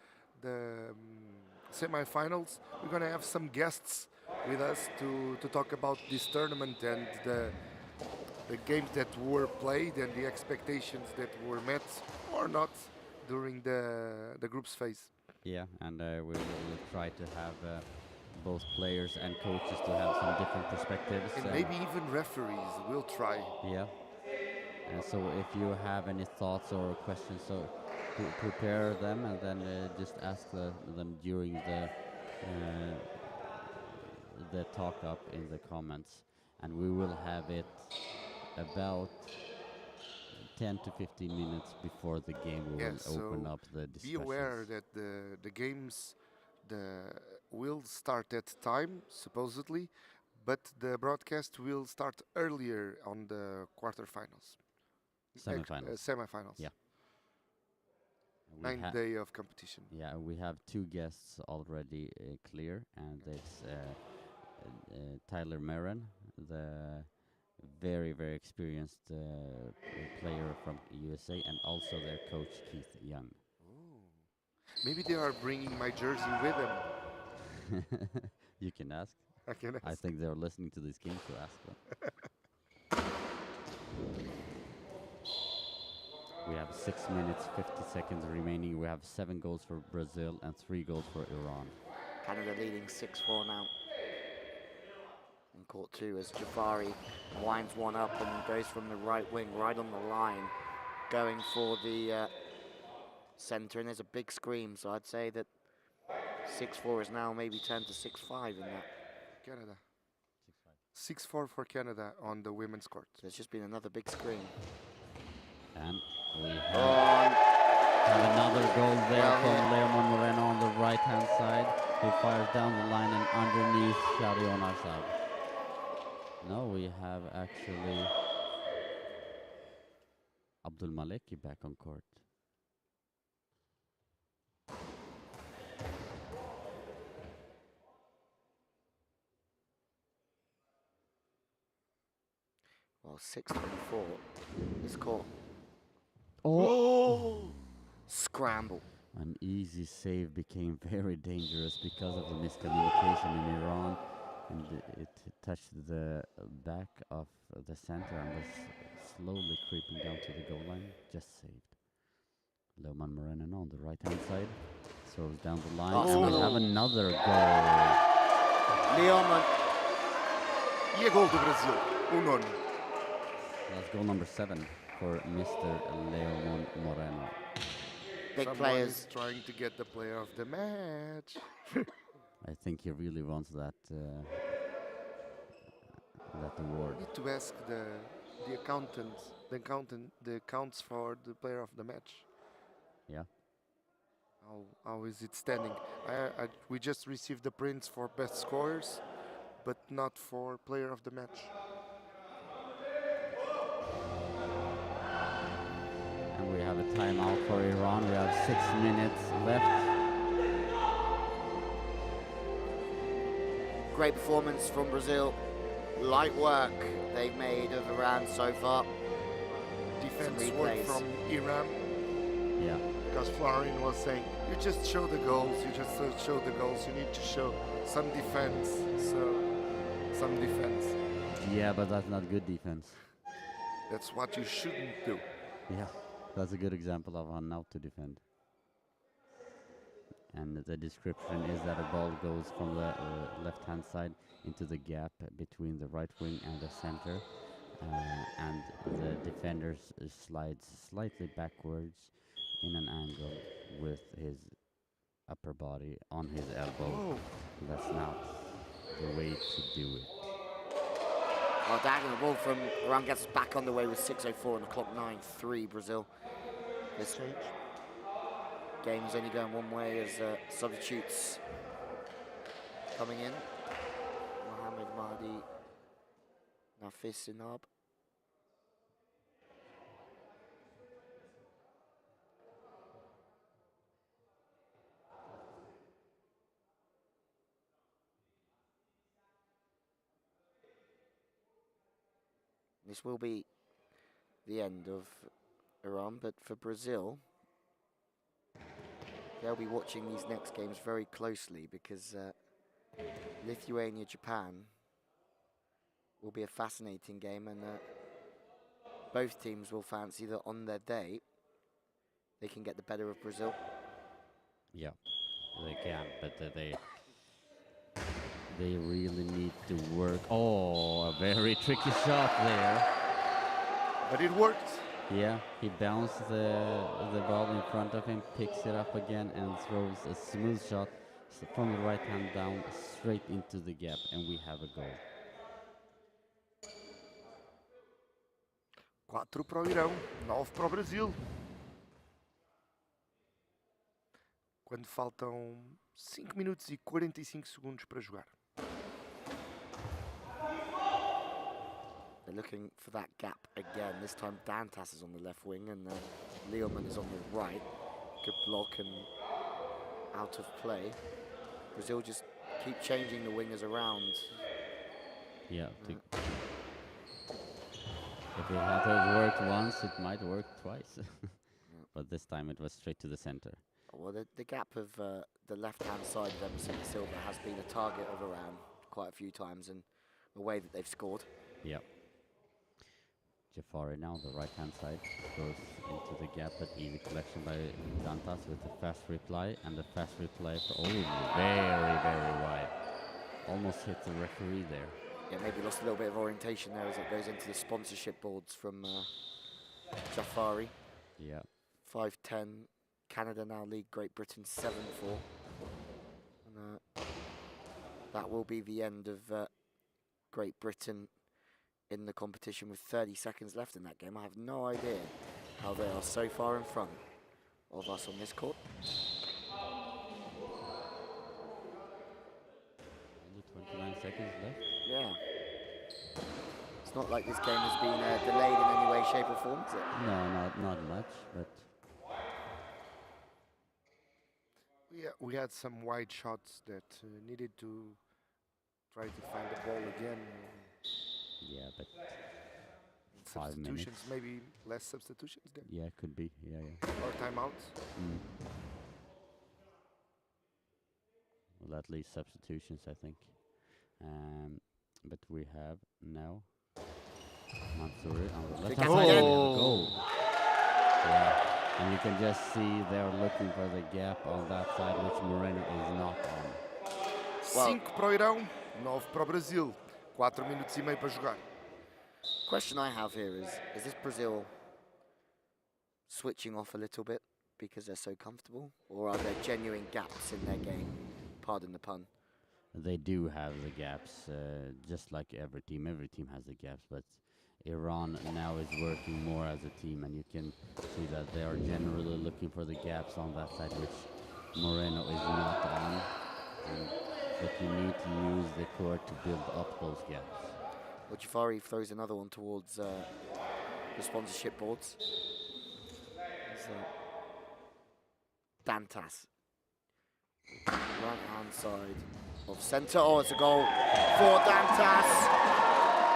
semi-finals, we're going to have some guests with us to talk about this tournament and the games that were played and the expectations that were met or not during the groups phase. Yeah, and we will try to have both players and coaches to have some different perspectives. And maybe even referees will try. Yeah. And so if you have any thoughts or questions, so prepare them and then just ask them during the talk up in the comments. And we will have it about 10 to 15 minutes before the game. We will open up the discussions. Be aware that the games will start at time, supposedly, but the broadcast will start earlier on the quarterfinals. Semifinals. Semifinals. Yeah. Ninth day of competition. Yeah, we have 2 guests already clear, and it's Tyler Marin, the very, very experienced player from USA, and also their coach, Keith Young. Maybe they are bringing my jersey with them. You can ask. I can ask. I think they're listening to this game, to ask them. We have 6 minutes, 50 seconds remaining. We have 7 goals for Brazil and 3 goals for Iran. Canada leading 6-4 now. In court 2 as Jafari winds one up and goes from the right wing, right on the line, going for the centre, and there's a big scream, so I'd say that 6-4 is now maybe turned to 6-5 in that. Canada. 6-4 for Canada on the women's court. So there's just been another big scream. And we have another goal there from Leomon Moreno on the right-hand side, who fires down the line and underneath Sharion Assad. No, we have actually Abdul Maleki back on court. Well, 6-24 is caught. Oh! Scramble. An easy save became very dangerous because of the miscommunication in Iran, and it touched the back of the center and was slowly creeping down to the goal line. Just saved. Leomon Moreno on the right-hand side throws down the line, and we have another goal. Leomon. E a gol do Brasil, o nono. That's goal number 7 for Mr. Leomon Moreno. Big Someone players. is trying to get the player of the match. I think he really wants that that award. Need to ask the accounts for the player of the match. Yeah. How is it standing? We just received the prints for best scorers, but not for player of the match. And we have a timeout for Iran. We have 6 minutes left. Great performance from Brazil. Light work they've made of Iran so far. Defense Some work replays. from Iran, Yeah. because Florin was saying, you just show the goals, you just show the goals, you need to show some defense. So, some defense. Yeah, but that's not good defense. That's what you shouldn't do. Yeah, that's a good example of how not to defend. And the description is that a ball goes from the left-hand side into the gap between the right wing and the center, and the defender slides slightly backwards in an angle with his upper body on his elbow. Oh. That's not the way to do it. Well, diagonal ball from Iran gets us back on the way with 6:04 on the clock, 9-3 Brazil. This game is only going one way as substitutes coming in. Mohamed Mahdi, Nafis Sinab. This will be the end of Iran, but for Brazil, they'll be watching these next games very closely because Lithuania, Japan will be a fascinating game, and both teams will fancy that on their day they can get the better of Brazil. Yeah, they can, but they really need to work. Oh, a very tricky shot there. But it worked. Yeah, he bounced the ball in front of him, picks it up again, and throws a smooth shot from the right hand down straight into the gap, and we have a goal. 4 para o Irão, 9 para o Brasil. Quando faltam 5 minutos e 45 segundos para jogar. They're looking for that gap again. This time Dantas is on the left wing and Leomon is on the right. Good block and out of play. Brazil just keep changing the wingers around. Yeah. If it had worked once, it might work twice. But this time it was straight to the center. Well, the gap of the left-hand side of Emerson and Silva has been a target of Iran quite a few times, and the way that they've scored. Yep. Jafari now, the right-hand side, goes into the gap, but easy collection by Dantas with a fast reply, and the fast reply for very, very wide. Almost hit the referee there. Yeah, maybe lost a little bit of orientation there as it goes into the sponsorship boards from Jafari. Yeah. 5-10. Canada now lead Great Britain 7-4. And that will be the end of Great Britain in the competition with 30 seconds left in that game. I have no idea how they are so far in front of us on this court. Only 29 seconds left. Yeah. It's not like this game has been delayed in any way, shape or form, is it? No, not much, but... Yeah, we had some wide shots that needed to try to find the ball again. Yeah, but 5 minutes. Substitutions, maybe less substitutions there. Yeah, could be. Yeah. Or timeouts. Well, at least substitutions, I think. But we have now Mansouri on the left. Goal! Yeah. And you can just see they're looking for the gap on that side, which Moreno is not on. 5 para o Irão, 9 para o Brasil. 4 minutos e meio para jogar. Question I have here is this Brazil switching off a little bit because they're so comfortable? Or are there genuine gaps in their game? Pardon the pun. They do have the gaps, just like every team. Every team has the gaps, but Iran now is working more as a team, and you can see that they are generally looking for the gaps on that side, which Moreno is not on. But you need to use the court to build up those gaps. Well, Jafari throws another one towards the sponsorship boards. Dantas. Right-hand side of centre. Oh, it's a goal for Dantas.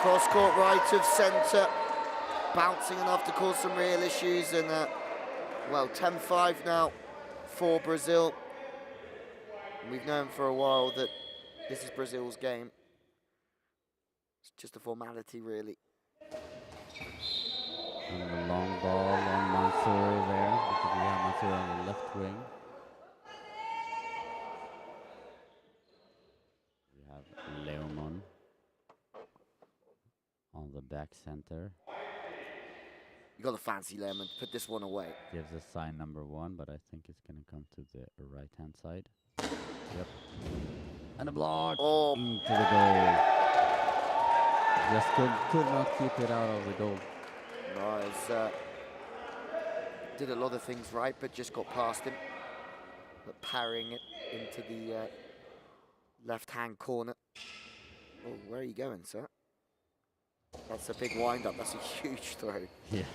Cross-court right of centre. Bouncing enough to cause some real issues. And, well, 10-5 now for Brazil. We've known for a while that this is Brazil's game. It's just a formality, really. And the long ball on Mansouri there, because we have Mansouri on the left wing. We have Leomon on the back center. You got to fancy Leomon. Put this one away. Gives us sign number 1, but I think it's going to come to the right-hand side. Yep. And a block into the goal. Just could not keep it out of the goal. No, did a lot of things right, but just got past him. But parrying it into the left-hand corner. Oh, where are you going, sir? That's a big wind-up. That's a huge throw. Yeah.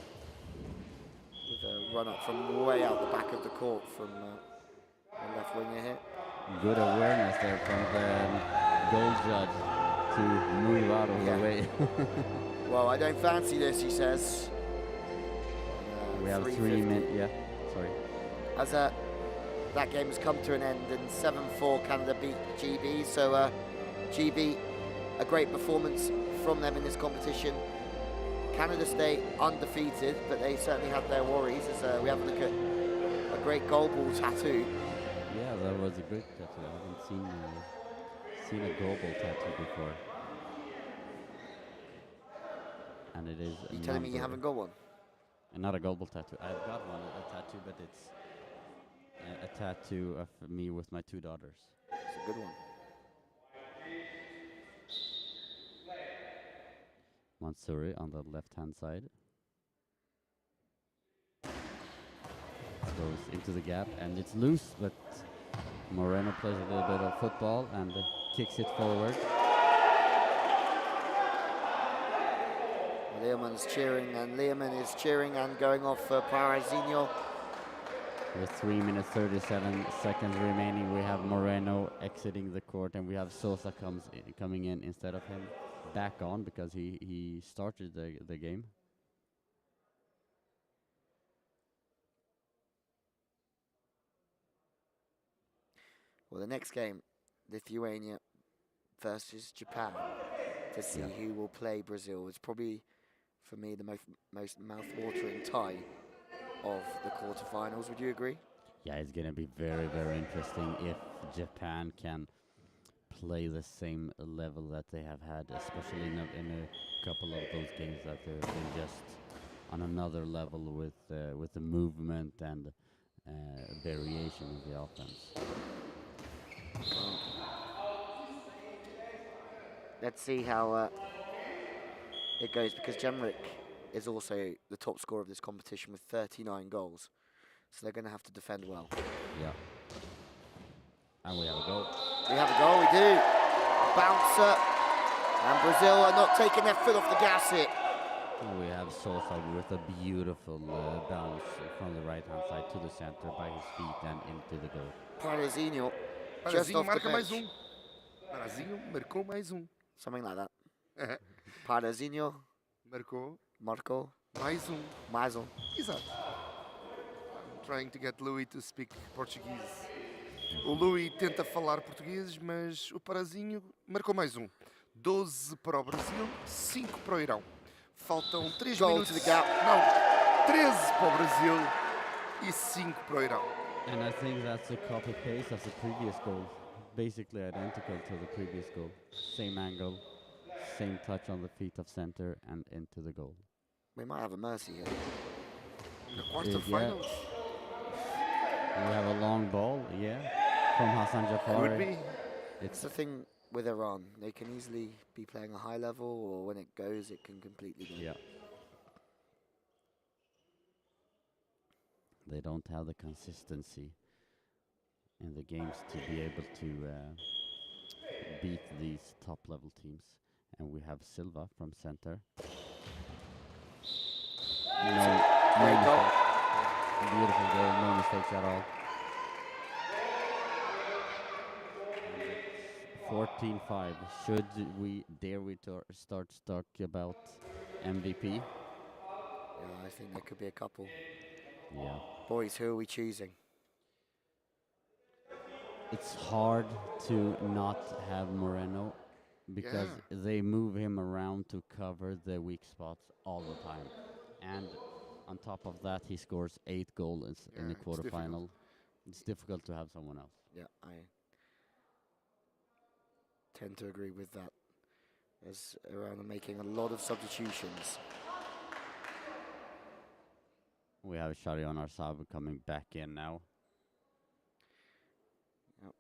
With a run-up from way out the back of the court from the left winger here. Good awareness there from the goal judge to move out of the way. Well, I don't fancy this, he says. We have 3 minutes, yeah, sorry. As that game has come to an end, and 7-4 Canada beat GB, so GB, a great performance from them in this competition. Canada stay undefeated, but they certainly have their worries as we have a look at a great GoalBall tattoo. Yeah, that was a great tattoo. I haven't seen a GoalBall tattoo before. And it is. You telling me you haven't got one? Not a GoalBall tattoo. I've got one, a tattoo, but it's a tattoo of me with my 2 daughters. It's a good one. Mansouri on the left-hand side. Goes into the gap, and it's loose, but Moreno plays a little bit of football and kicks it forward. Leoman's cheering, and Leoman is cheering and going off for Parazinho. With 3 minutes 37 seconds remaining, we have Moreno exiting the court, and we have Sosa coming in instead of him back on because he started the game. Well, the next game, Lithuania versus Japan, to see who will play Brazil. It's probably, for me, the most mouth-watering tie of the quarterfinals. Would you agree? Yeah, it's going to be very, very interesting if Japan can play the same level that they have had, especially in a couple of those games that they've been just on another level with the movement and variation in the offense. Let's see how it goes, because Jemrick is also the top scorer of this competition with 39 goals. So they're going to have to defend well. Yeah. And we have a goal. We have a goal, we do. Bouncer. And Brazil are not taking their foot off the gas here. We have Sosa with a beautiful bounce from the right-hand side to the center by his feet and into the goal. Parazinho just Parazinho off the marca mais bench. Parazinho marcou mais Something like that. Parazinho Marcou marcou mais mais um. Exato. I'm trying to get Louis to speak Portuguese. O Louis tenta falar português, mas o Parazinho marcou mais 12 para o Brasil, 5 para o Irão. Faltam 3 Goal minutos. to the gap. Não, 13 para o Brasil e 5 para o Irão. And I think that's a copy-paste of the previous goal. Basically identical to the previous goal. Same angle, same touch on the feet of center and into the goal. We might have a mercy here. Na quarterfinals. We have a long ball, from Hassan Jafari. Could be. It's the thing with Iran. They can easily be playing a high level, or when it goes, it can completely go. Yeah. They don't have the consistency in the games to be able to beat these top-level teams. And we have Silva from center. Great goal. Beautiful goal, no mistakes at all. 14-5. Should we start talk about MVP? Yeah, I think there could be a couple. Yeah. Boys, who are we choosing? It's hard to not have Moreno because they move him around to cover the weak spots all the time. And on top of that, he scores 8 goals in the quarterfinal. It's difficult to have someone else. Yeah, I tend to agree with that, as Iran are making a lot of substitutions. We have Sharion Arsab coming back in now. Yep.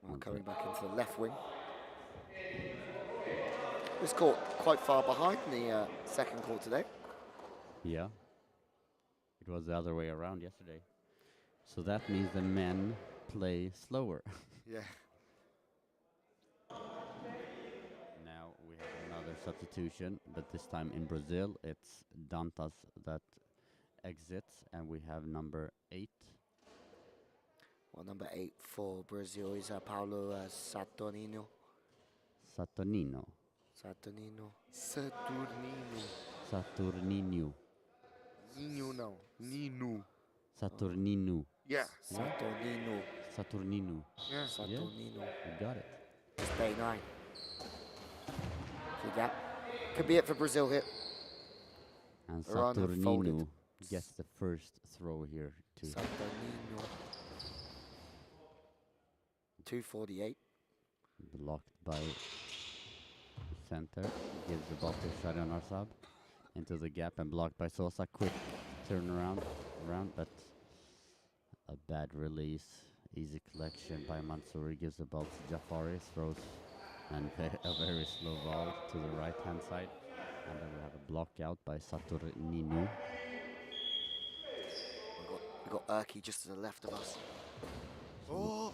Now coming back into the left wing. This court quite far behind the second court today. Yeah. It was the other way around yesterday. So that means the men play slower. Yeah. Now we have another substitution, but this time in Brazil, it's Dantas that exits, and we have number 8. Well, number 8 for Brazil is Paulo Saturnino. Saturnino. Saturnino. Saturnino. Saturnino. Ninho não. Nino. Saturnino. Yeah. Saturnino. Saturnino. Yeah. Saturnino. You got it. It's day 9. See that? Could be it for Brazil here. And Iran have folded. Saturnino gets the first throw here too. Saturnino. 248. Blocked by center. Gives the ball to Sharion Arsab. Into the gap and blocked by Sosa. Quick turn around, but a bad release. Easy collection by Mansouri. Gives the ball to Jafari. Throws and a very slow ball to the right hand side. And then we have a block out by Saturnino. We got Urki just to the left of us. Oh.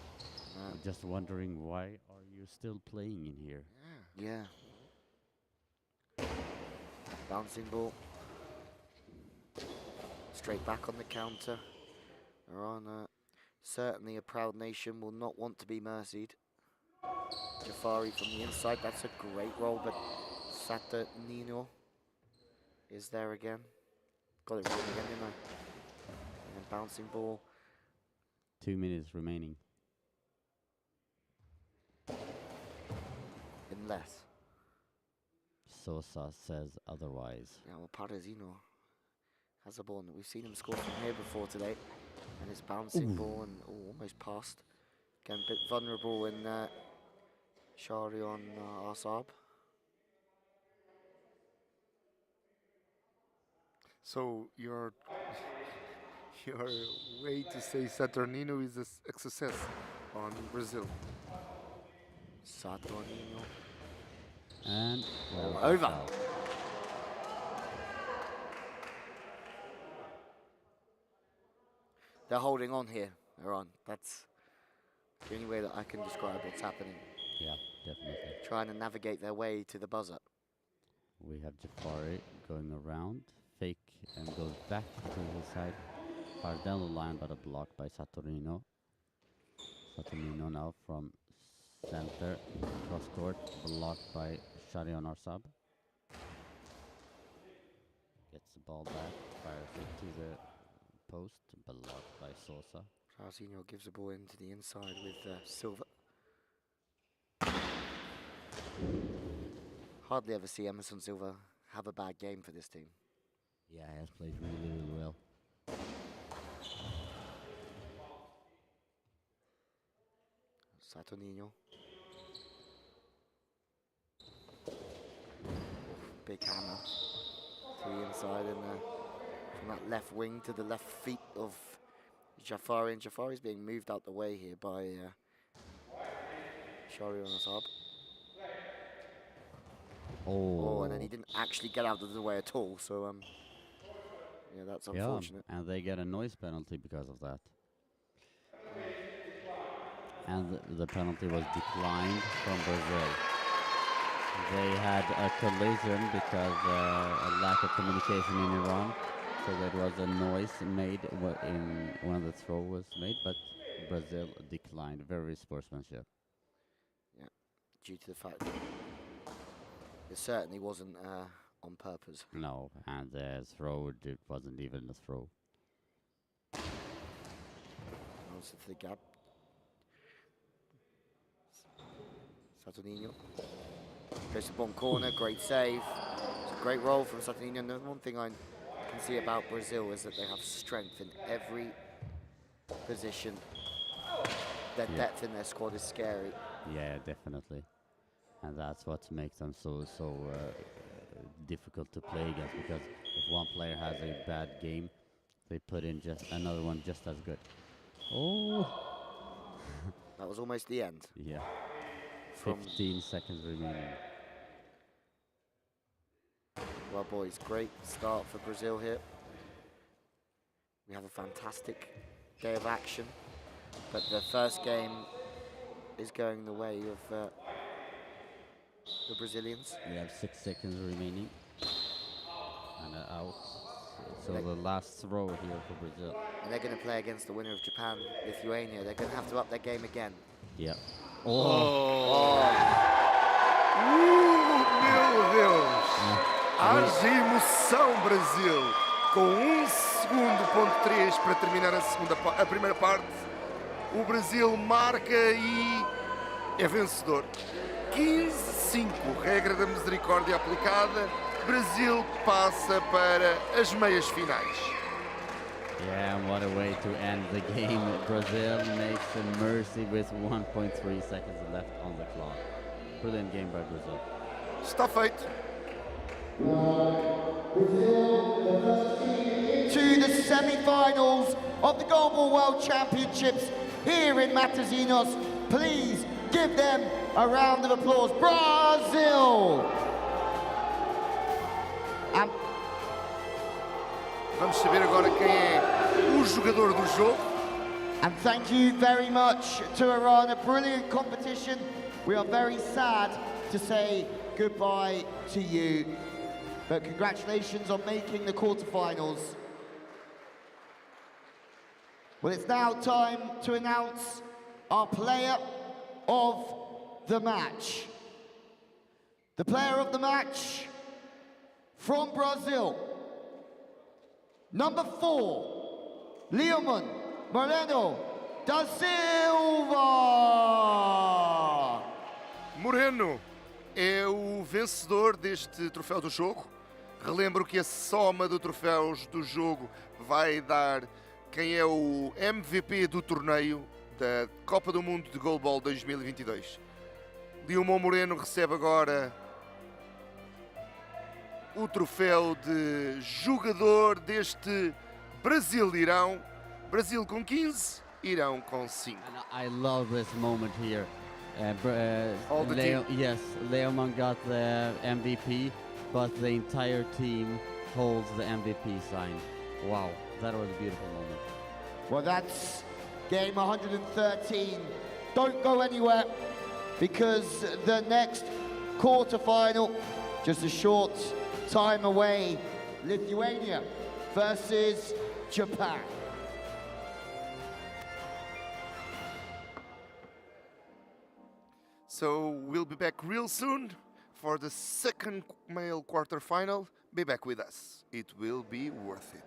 Just wondering, why are you still playing in here? Yeah. Bouncing ball. straight back on the counter. Iran, certainly a proud nation, will not want to be mercied. Jafari from the inside, that's a great roll, but Saturnino is there again. Got it wrong again, didn't I? And then bouncing ball. 2 minutes remaining. Unless. Sosa says otherwise. Yeah, well, Parazino has a ball. And we've seen him score from here before today. And his bouncing ball and almost passed. Again, a bit vulnerable in Shari on Arsab. So your way to say Saturnino is a success on Brazil. Saturnino. And well, over. They're holding on here, Iran. That's the only way that I can describe what's happening. Yeah, definitely. Trying to navigate their way to the buzzer. We have Jafari going around, fake, and goes back to his side. Far down the line, but a block by Saturnino. Saturnino now from center, cross court, blocked by Sharion Arsab. Gets the ball back, fires it to the post, blocked by Sosa. Parazino gives the ball into the inside with Silva. Hardly ever see Emerson Silva have a bad game for this team. Yeah, he has played really, really well. Saturnino. Big hammer to the inside and from that left wing to the left feet of Jafari. And Jafari's being moved out the way here by Sharion Arsab. Oh, and then he didn't actually get out of the way at all, so yeah, that's unfortunate. Yeah, and they get a noise penalty because of that. And the penalty was declined from Brazil. They had a collision because a lack of communication in Iran, so there was a noise made when the throw was made, but Brazil declined. Very sportsmanship. Yeah, due to the fact that it certainly wasn't on purpose. No, and the throw, it wasn't even a throw. Also to the gap. Saturnino goes to the bottom corner, great save. It's a great roll from Saturnino. And the one thing I can see about Brazil is that they have strength in every position. Their depth in their squad is scary. Yeah, definitely. And that's what makes them so difficult to play against, because if one player has a bad game, they put in just another one just as good. Oh! That was almost the end. Yeah. 15 seconds remaining. Well, boys, great start for Brazil here. We have a fantastic day of action, but the first game is going the way of the Brazilians. We have 6 seconds remaining. And out. So the last throw here for Brazil. And they're going to play against the winner of Japan, Lithuania. They're going to have to up their game again. Yeah. Meu Deus! Haja emoção, Brasil! Com 1 segundo, 3 para terminar a primeira parte, o Brasil marca e é vencedor. 15-5, regra da misericórdia aplicada. Brasil passa para as meias finais. Yeah, and what a way to end the game. Brazil makes a mercy with 1.3 seconds left on the clock. Brilliant game by Brazil. Está feito. To the semi-finals of the GoalBall World Championships here in Matosinhos. Please give them a round of applause. Brazil! Vamos saber agora quem é o jogador do jogo. And thank you very much to Iran, a brilliant competition. We are very sad to say goodbye to you, but congratulations on making the quarterfinals. Well, it's now time to announce our player of the match. The player of the match from Brazil, number 4, Leomon Moreno da Silva. Moreno é o vencedor deste troféu do jogo. Relembro que a soma de troféus do jogo vai dar quem é o MVP do torneio da Copa do Mundo de GoalBall 2022. Leomon Moreno recebe agora o troféu de jogador deste Brasil-Irão. Brasil com 15, Irão com 5. And I love this moment here. All the team. Yes, Leomon got the MVP, but the entire team holds the MVP sign. Wow, that was a beautiful moment. Well, that's game 113. Don't go anywhere, because the next quarter-final, just a short time away, Lithuania versus Japan. So we'll be back real soon for the second male quarterfinal. Be back with us. It will be worth it.